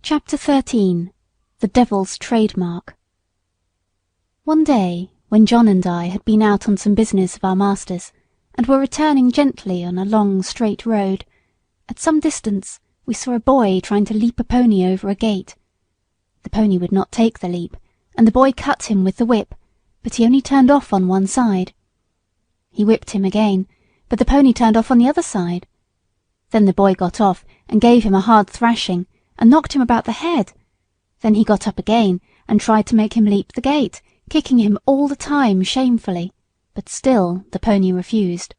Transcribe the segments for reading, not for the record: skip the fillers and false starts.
Chapter 13. The Devil's Trademark. One day, when John and I had been out on some business of our master's, and were returning gently on a long straight road, at some distance we saw a boy trying to leap a pony over a gate. The pony would not take the leap, and the boy cut him with the whip, but he only turned off on one side. He whipped him again, but the pony turned off on the other side. Then the boy got off and gave him a hard thrashing, and knocked him about the head. Then he got up again and tried to make him leap the gate, kicking him all the time shamefully, but still the pony refused.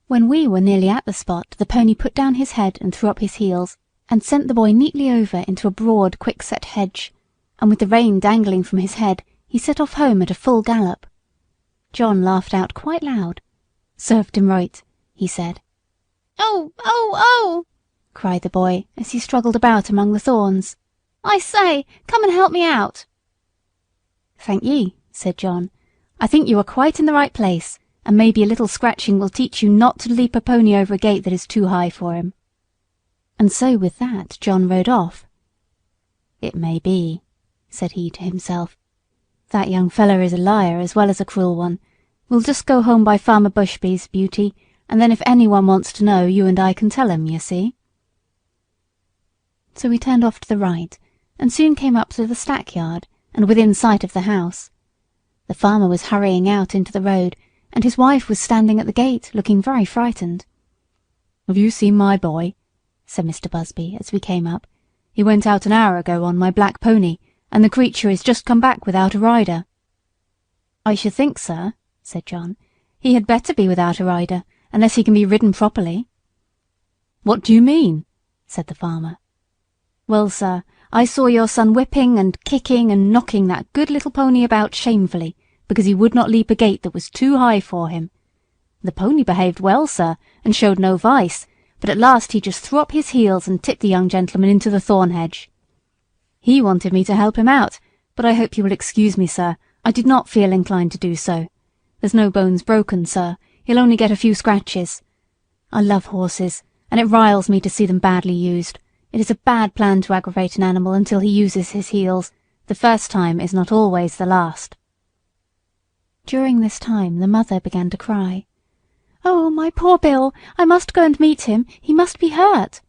When we were nearly at the spot, the pony put down his head and threw up his heels, and sent the boy neatly over into a broad quickset hedge, and with the rein dangling from his head he set off home at a full gallop. John laughed out quite loud. "Served him right," he said. "Oh, oh, oh!" cried the boy as he struggled about among the thorns. "I say, come and help me out." "Thank ye," said John. "I think you are quite in the right place, and maybe a little scratching will teach you not to leap a pony over a gate that is too high for him." And so with that John rode off. "It may be," said he to himself. "That young feller is a liar as well as a cruel one. We'll just go home by Farmer Bushby's, Beauty, and then if anyone wants to know, you and I can tell him, you see." So we turned off to the right, and soon came up to the stackyard, and within sight of the house. The farmer was hurrying out into the road, and his wife was standing at the gate, looking very frightened. "Have you seen my boy?" said Mr. Busby, as we came up. "He went out an hour ago on my black pony, and the creature is just come back without a rider." "I should think, sir," said John, "he had better be without a rider, unless he can be ridden properly." "What do you mean?" said the farmer. "Well, sir, I saw your son whipping and kicking and knocking that good little pony about shamefully, because he would not leap a gate that was too high for him. The pony behaved well, sir, and showed no vice, but at last he just threw up his heels and tipped the young gentleman into the thorn hedge. He wanted me to help him out, but I hope you will excuse me, sir, I did not feel inclined to do so. There's no bones broken, sir, he'll only get a few scratches. I love horses, and it riles me to see them badly used. It is a bad plan to aggravate an animal until he uses his heels. The first time is not always the last." During this time the mother began to cry. "Oh, my poor Bill, I must go and meet him. He must be hurt."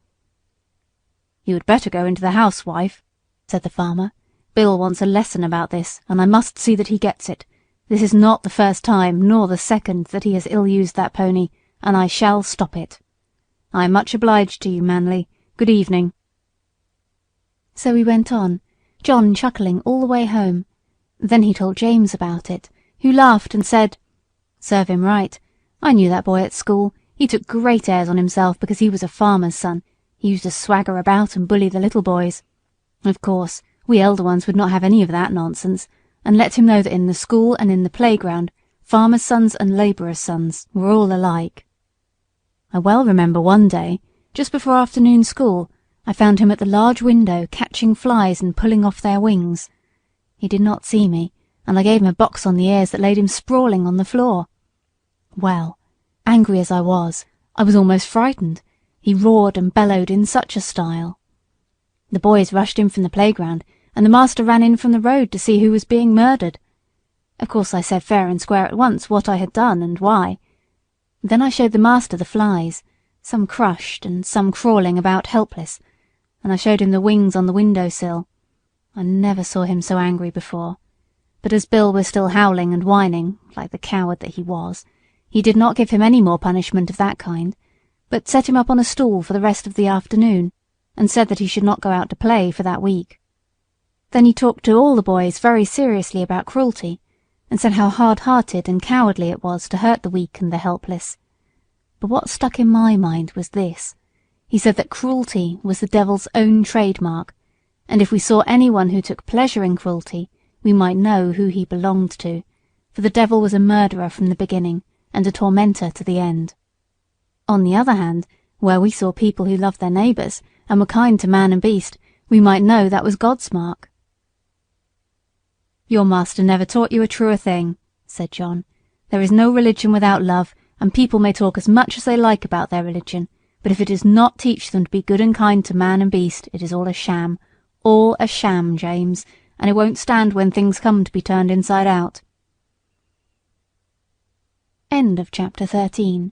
"You had better go into the house, wife," said the farmer. "Bill wants a lesson about this, and I must see that he gets it. This is not the first time, nor the second, that he has ill-used that pony, and I shall stop it. I am much obliged to you, Manly. Good evening." So we went on, John chuckling all the way home. Then he told James about it, who laughed and said, "Serve him right. I knew that boy at school. He took great airs on himself because he was a farmer's son. He used to swagger about and bully the little boys. Of course, we elder ones would not have any of that nonsense, and let him know that in the school and in the playground, farmers' sons and labourers' sons were all alike. I well remember one day, just before afternoon school, I found him at the large window catching flies and pulling off their wings. He did not see me, and I gave him a box on the ears that laid him sprawling on the floor. Well, angry as I was almost frightened. He roared and bellowed in such a style. The boys rushed in from the playground, and the master ran in from the road to see who was being murdered. Of course I said fair and square at once what I had done and why. Then I showed the master the flies, some crushed and some crawling about helpless, and I showed him the wings on the window-sill. I never saw him so angry before. But as Bill was still howling and whining, like the coward that he was, he did not give him any more punishment of that kind, but set him up on a stool for the rest of the afternoon, and said that he should not go out to play for that week. Then he talked to all the boys very seriously about cruelty, and said how hard-hearted and cowardly it was to hurt the weak and the helpless. But what stuck in my mind was this. He said that cruelty was the devil's own trademark, and if we saw anyone who took pleasure in cruelty, we might know who he belonged to, for the devil was a murderer from the beginning, and a tormentor to the end. On the other hand, where we saw people who loved their neighbours, and were kind to man and beast, we might know that was God's mark. "Your master never taught you a truer thing," said John. "There is no religion without love, and people may talk as much as they like about their religion, but if it does not teach them to be good and kind to man and beast, it is all a sham. All a sham, James, and it won't stand when things come to be turned inside out. End of chapter 13.